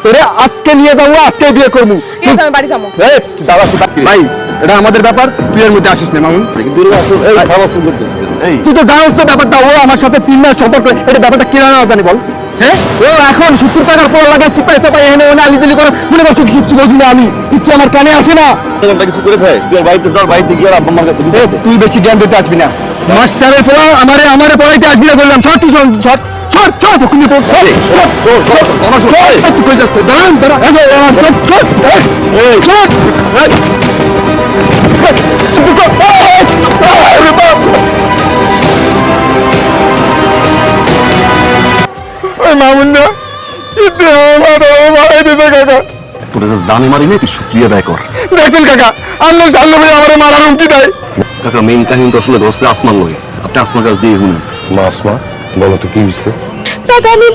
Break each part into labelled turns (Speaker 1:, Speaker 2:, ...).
Speaker 1: তোরে আজকে নিয়ে যাবো, আজকে বিয়ে করবো।
Speaker 2: বাড়ি যাবো
Speaker 1: ভাই এটা আমাদের ব্যাপার, তুই এর মধ্যে আসিস না মামুন। তুই তো জানোস তো ব্যাপারটা, ও আমার সাথে 3 মাস সম্পর্ক, এটা ব্যাপারটা কিনা না জানি বল। হ্যাঁ ও এখন 70 টাকার পর লাগা চিপাই চাপাই এনে ওনে আলিদিলি করে মনে করছো কিচ্ছু বলছি না আমি, কিচ্ছু আমার কানে আসে না।
Speaker 3: কিছু করে খায়, তুই বাড়িতে যাও, বাড়িতে গিয়ে আব্বা আমার কাছে
Speaker 1: তুই বেশি জ্ঞান দিতে আসবি না, মাস্টারের পড়া আমারে পড়াইতে আসবি না বললাম। ছট তুই ছট ছট ছট ওখানে তো আমার সব তুই কই যাচ্ছে, দাঁড়ান দাঁড়ান ছট ছট এই ছট মামুন না
Speaker 3: তোর যে জানে মারি নেই, তুই শুক্রিয়া আদায় কর।
Speaker 1: দেখুন কাকা, আল্লাহ সাল্লাহ ভাই আমার মারার হুমকি দেয়।
Speaker 3: কাকা মেইন কাহিনী তো আসলে ধরছে আসমান লই, আপনি আসমান কাছ দিয়ে শুনুন।
Speaker 4: মা আসমা, বলো তো কি হয়েছে?
Speaker 2: দাদা আমি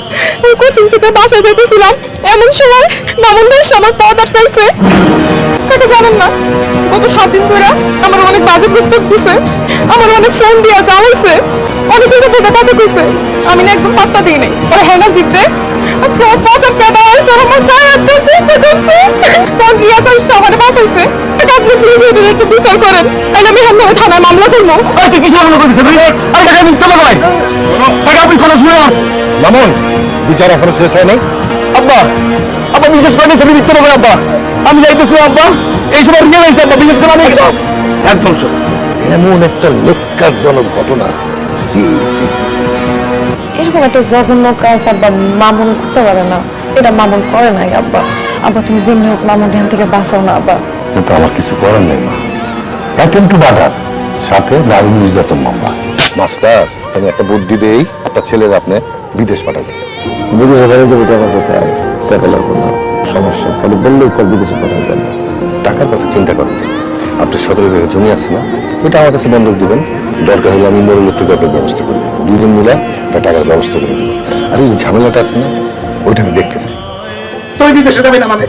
Speaker 2: কোচিং থেকে বাসায় যেতেছিলাম, এমন সময় মামুন ভাই আমার পথ আটকাইছে। কাকা জানেন না, গত 7 দিন ধরে আমার অনেক বাজে প্রস্তাব দিছে, আমার অনেক ফোন দিয়া জ্বালাইছে, অনেক কিছু বোঝা কথা কইছে। আমি না একদম পাত্তা দিই নাই, পরে হ্যাঁ না জিততে আজকে আমার পথ আটকা দেওয়া হয়েছে, আমার গায়ে আটকা দিতে দিচ্ছে। তখন গিয়া তো সবার বাঁচাইছে। আপনি প্লিজ এদের একটু বিচার করেন, তাহলে আমি হ্যাঁ থানায় মামলা করবো।
Speaker 1: তুই কিছু মনে করিস আরে টাকা মিথ্যা কথা ভাই, টাকা আপনি কোনো শুনে না।
Speaker 4: মামুন, বিচার এখনো শেষ হয় নাই।
Speaker 1: আব্বা আব্বা বিশেষ করে তুমি মিথ্যা কথা। আব্বা আমি যাইতেছি আব্বা, এই সময় রিয়েলাইজ আব্বা বিশেষ করে আমি
Speaker 4: একদম শোন, এমন একটা ন্যক্কারজনক ঘটনা। সি সি সি সি
Speaker 2: এরকম একটা জঘন্য কাজ আব্বা মামুন করতে পারে না, এটা মামুন করে নাই আব্বা। আব্বা তুমি যেমনি হোক মামুন ধ্যান থেকে বাঁচাও না আব্বা।
Speaker 4: কিন্তু আমার কিছু করার নেই মা, অ্যাটেম্প টু মার্ডার সাথে নারী নির্যাতন মামলা। মাস্টার, আমি একটা বুদ্ধি দেই, আপনার ছেলের আপনি বিদেশ পাঠাবেন। বিদেশে পাঠাতে টাকা কোথায়? টাকা লাগবে না, সমস্যা তাহলে বললেই কল বিদেশে পাঠাবেন। টাকার কথা চিন্তা করেন, আপনার 17 বিঘা জমি আছে না, এটা আমার কাছে বন্ধক দিবেন। দরকার হলে আমি মরুলের থেকে আপনার ব্যবস্থা করি, দুজন মিলে একটা টাকার ব্যবস্থা করে দেবেন। আর এই ঝামেলাটা আছে না, ওইটা আমি দেখতেছি।
Speaker 1: তুই বিদেশে যাবি না মানে?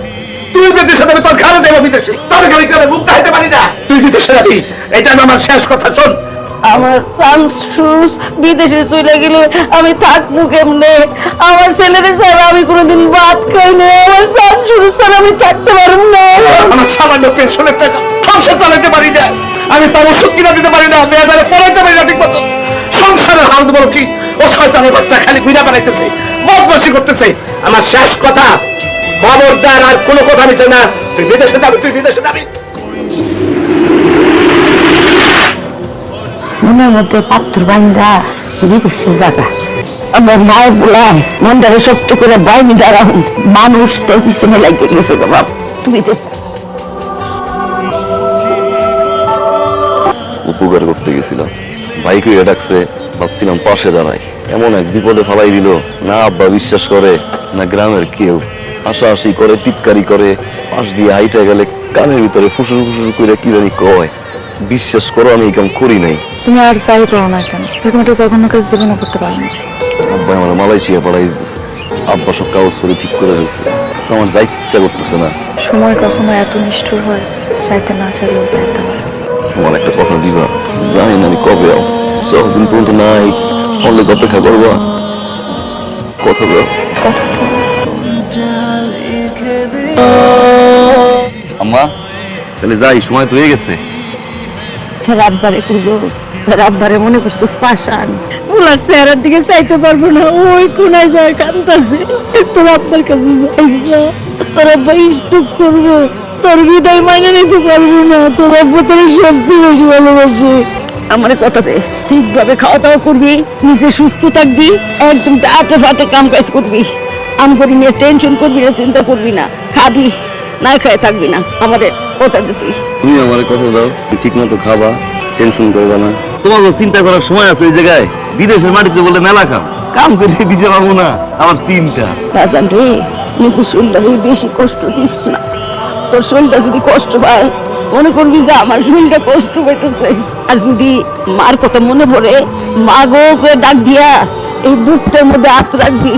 Speaker 1: তুই বিদেশে যাবি, তোর ঘরে যাবো বিদেশে, তোর ঘরে করে মুখ দেখাইতে পারি না। তুই বিদেশে যাবি, এটা আমার শেষ কথা। শোন,
Speaker 2: আমার শামসুস বিদেশে চলে গেলে আমি থাকবো কেমনে? আমার ছেলের ছাড়া আমি কোনোদিন ভাত খাই না, আমার শামসুস ছাড়া আমি থাকতে পারবো না।
Speaker 1: আমার সামান্য পেনশনের টাকা সংসার চালাতে পারি না, আমি তার ওষুধ কিনা দিতে পারি না, মেয়েদের পড়াইতে পারি না ঠিক মতো। সংসারের হাল বলো কি, ও শয়তানের বাচ্চা খালি ঘুরে বেড়াইতেছে, বদমাশি করতেছে। আমার শেষ কথা, খবরদার আর কোনো কথা নিচ্ছে না। তুই বিদেশে যাবি, তুই বিদেশে যাবি।
Speaker 2: মনের মধ্যে পাথর বান্ধা বিদেশে যাবা, আমার মায়ের বললাম মনটারে শক্ত করে বাইনি দাঁড়াও, মানুষ তোর পিছনে লাগিয়ে গেছে গো বাপ। তুমি
Speaker 3: উপকার করতে গেছিলাম, ভাইকে ডাকছে, ভাবছিলাম পাশে দাঁড়াই, এমন এক বিপদে ফালাই দিল। না আব্বা বিশ্বাস করে, না গ্রামের কেউ। হাসাহাসি করে, টিটকারি করে, পাশ দিয়ে হাইটা গেলে কানের ভিতরে ফুসুর ফুসুর করে কি জানি কয়। বিশ্বাস করো আমি এই কাম করি নাই।
Speaker 2: তুমি আর চাই করো না কেন, এরকম একটা জঘন্য কাজ জীবনে করতে পারো না।
Speaker 3: আব্বা আমার মালয়েশিয়া পাঠাই দিতেছে, আব্বা সব কাগজ করে ঠিক করে ফেলছে, তো আমার যাইতে ইচ্ছা করতেছে না।
Speaker 2: সময় কখনো এত নিষ্ঠুর হয়, চাইতে না চাইলেও চাইতে হয়।
Speaker 3: আমার একটা কথা দিবা, জানি না আমি কবে যতদিন পর্যন্ত নাই অনেক অপেক্ষা করবো, কথা দাও।
Speaker 2: কথা তো
Speaker 3: আম্মা তাহলে যাই, সময় তো হয়ে গেছে।
Speaker 2: রাতবারে করবো, রাতবারে মনে করছো পাশান, ওনার চেহারার দিকে চাইতে পারবো না, ওই কোনায় যায় কান্দাছে। তোর আব্বার কাছে যাইছা, তোর আব্বা স্টক করবো, তোর বিদায় মাইনে নিতে পারবো না, তোর আব্বা তোর সবচেয়ে বেশি ভালোবাসে। আমার কথা দে, ঠিকভাবে খাওয়া দাওয়া করবি, নিজে সুস্থ থাকবি, একদম হাতে ফাতে কাম কাজ করবি, আমি করি নিয়ে টেনশন করবি না, চিন্তা করবি না, খাবি না খায় থাকবি না। আমাদের কথা দিবি।
Speaker 3: তুমি আমার কথা দাও, তুমি ঠিক মতো খাবা, টেনশন করবা না। তোমার চিন্তা করার সময় আছে এই জায়গায়? বিদেশের মাটিতে বলে মেলা কাম করে দিতে পারবো না, আমার 3টা।
Speaker 2: রাজান রে, কিন্তু শরীরটাকে বেশি কষ্ট দিস না, তোর শরীরটা যদি কষ্ট পায় মনে করবি যে আমার শরীরটা কষ্ট পাইতেছে। আর যদি মার কথা মনে পড়ে মা গো করে ডাক দিয়া এই বুকটার মধ্যে হাত রাখবি,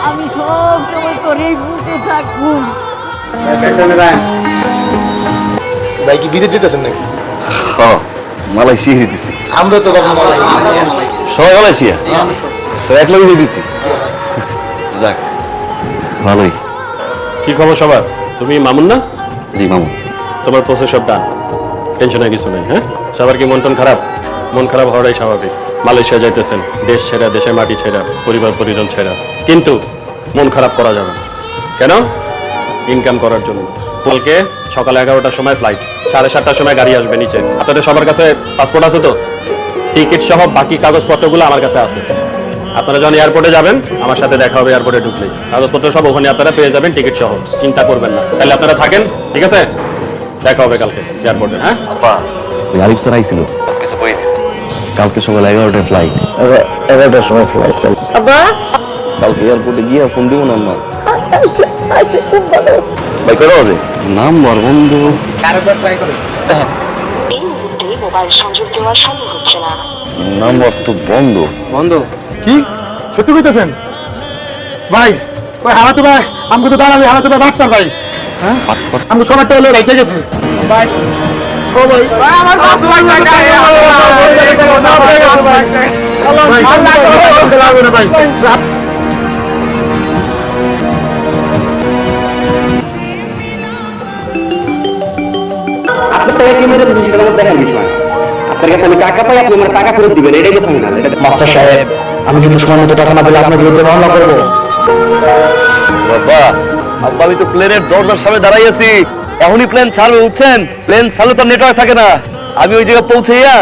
Speaker 2: আমি সব সময় তোর এই বুকে থাকবো।
Speaker 4: ভাই কি বিদেশ যেতেছেন নাকি?
Speaker 3: মালয়েশিয়া দিতেছি।
Speaker 4: আমরা তো কখনো
Speaker 3: সবাই মালয়েশিয়া, এক লগে দিতেছি। যাক ভালোই।
Speaker 5: কি খবর সবার? তুমি মামুন না?
Speaker 3: জি মামু।
Speaker 5: তোমার প্রসেস সব ডান, টেনশনের কিছু নেই। হ্যাঁ, সবার কি মন টন খারাপ? মন খারাপ হওয়াটাই স্বাভাবিক। মালয়েশিয়া যাইতেছেন, দেশ ছেড়া, দেশের মাটি ছেড়া, পরিবার পরিজন ছেড়া, কিন্তু মন খারাপ করা যাবে না। কেন? ইনকাম করার জন্য। কালকে সকাল 11টার সময় ফ্লাইট, 7:30টার সময় গাড়ি আসবে নিচে। আপনাদের সবার কাছে পাসপোর্ট আছে তো? টিকিট সহ বাকি কাগজপত্রগুলো আমার কাছে আছে। আপনারা যখন এয়ারপোর্টে যাবেন আমার সাথে দেখা হবে এয়ারপোর্টে ঢুকলেই। কাগজপত্র সব ওখানে আপনারা পেয়ে যাবেন, টিকিট সহ। চিন্তা করবেন না। তাহলে আপনারা থাকেন, ঠিক আছে? দেখা হবে কালকে এয়ারপোর্টে। হ্যাঁ,
Speaker 3: আব্বা ওই আরিফ স্যার আইছিল, কিছু কই দিছে। কালকে সকাল 11টায় ফ্লাইট।
Speaker 4: 11টার সময় ফ্লাইট।
Speaker 2: আব্বা
Speaker 3: কালকে এয়ারপোর্টে গিয়ে ফোন দিব না আম্মা।
Speaker 2: আচ্ছা খুব ভালো।
Speaker 3: ভাই কত বাজে? নাম্বার বন্ধু।
Speaker 6: মোবাইল সংযোগ দেওয়া সম্ভব হচ্ছে না।
Speaker 3: নাম্বার তো বন্ধ।
Speaker 1: কি সত্যি কইতেছেন ভাই? ওই হারাতো ভাই আমাকে তো দাঁড়াবে, হারাতো ভাই বাপ্তার ভাই। হ্যাঁ আমি সবারটা হলে রাইতে গেছে ভাই। ও ভাই আমার বাপ ভাই
Speaker 7: আপনার টাকা কি মেরে দিচ্ছি সেটা আমার দেখার বিষয়। আপনার কাছে আমি টাকা পাই, আপনি আমার টাকা ফেরত দিবেন, এটাই তো ফাইনাল।
Speaker 1: মাস্টার সাহেব আমি কিন্তু সময় মতো টাকা না পেলে আপনার বিরুদ্ধে মামলা করবো।
Speaker 3: বাবা আব্বা আমি তো প্লেনের দরজার সামনে দাঁড়াই আছি, এখনই প্লেন ছাড়বে, উঠছেন? প্লেন ছাড়লে তো নেটওয়ার্ক থাকে না। আমি ওই জায়গায় পৌঁছেইয়া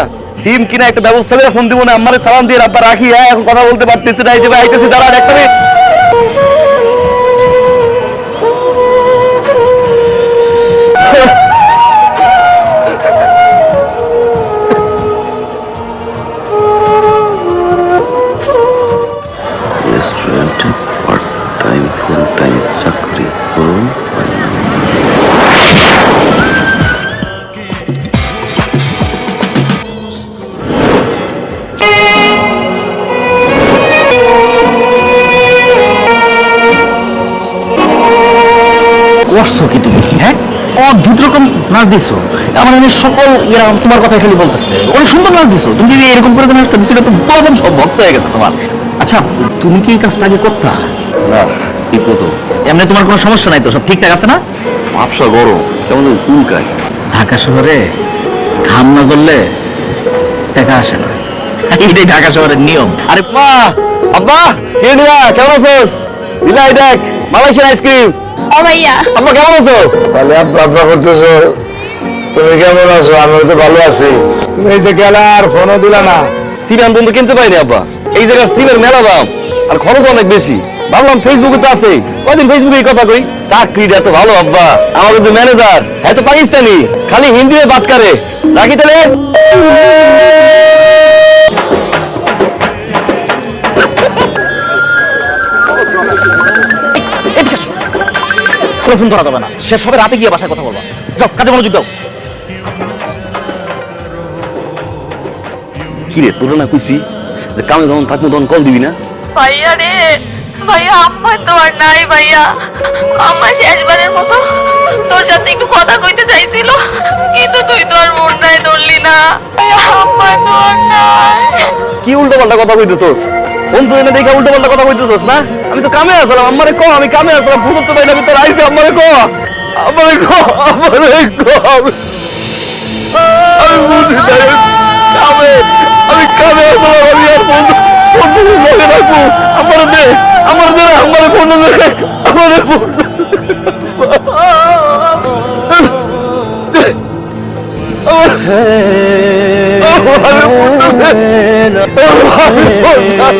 Speaker 3: সিম কিনা একটা ব্যবস্থা করে ফোন দিব না, আমারে সালাম দিয়ে আব্বা রাখি। হ্যাঁ এখন কথা বলতে পারতেছি না, এই যে ভাই আইতেছি, দাঁড়ান একটা মিনিট। রেস্টুরেন্টে পার্ট টাইম ফুল টাইম চাকরি করুন।
Speaker 8: করছো কি তুমি? হ্যাঁ অদ্ভুত রকম নাচ দিছো। আমার এমনি সকল এরা তোমার কথা খালি বলতেছে, অনেক সুন্দর নাচ দিছো। তুমি যদি এরকম করে নাচটা দিছো, এটা তো প্রথম সব ভক্ত হয়ে গেছে তোমার। আচ্ছা তুমি কি এই কাজটা আগে করতা?
Speaker 3: না এই প্রথম।
Speaker 8: এমনি তোমার কোনো সমস্যা নাই তো? সব ঠিকঠাক আছে না?
Speaker 3: ভাবসা গরম কেমন চুলকায়।
Speaker 8: ঢাকা শহরে ঘাম না জ্বললে টাকা আসে না, এইটাই ঢাকা শহরের নিয়ম।
Speaker 3: আরে মা আব্বা কে নিয়া কেমন আছো? বিলাই দেখ মালয়েশিয়ান আইসক্রিম।
Speaker 2: ও ভাইয়া
Speaker 3: আব্বা কেমন আছো?
Speaker 4: তাহলে আব্বা করতেছো, তুমি কেমন আছো? আমি তো ভালো আছি। তুমি এই যে গেলা আর ফোনও দিলা না।
Speaker 3: সিম বন্ধু কিনতে পাইনি আব্বা, এই জায়গার সিমের মেলা দাম আর খরচ অনেক বেশি। ভাবলাম ফেসবুকে তো আছে, কদিন ফেসবুকে কথা কই। চাকরিটা এত ভালো আব্বা, আমাদের যে ম্যানেজার এত পাকিস্তানি, খালি হিন্দিতে বাত করে। রাখি তাহলে।
Speaker 8: ফোন ধরা যাবে না, শেষ হবে রাতে গিয়ে বাসায় কথা বলবা। যাও কাজে মনোযোগ দাও।
Speaker 3: কিরে তোর না কইছি যে কামে যখন থাকবো তখন কল দিবি না?
Speaker 2: ভাইয়া রে, ভাইয়া আম্মা তো আর নাই। ভাইয়া আম্মা শেষবারের মতো তোর সাথে একটু কথা কইতে চাইছিল, কিন্তু তুই তো আর মন নাই ধরলি না। ভাইয়া আম্মা তো আর নাই।
Speaker 3: কি উল্টো পাল্টা কথা কইতেছস? ফোন তুই না দেখে উল্টো পাল্টা কথা কইতেছস না? আমি তো কামে আসলাম, আমারে ক আমি কামে আসলাম, বুঝতে পারি না আমি তোর আইছি। আমারে ক আমি বুঝি না কামে, আমি কামে আসলাম। আমি আর ফোন লগে রাখবো। আমার দে ফোন দে, আমারে ফোন আমার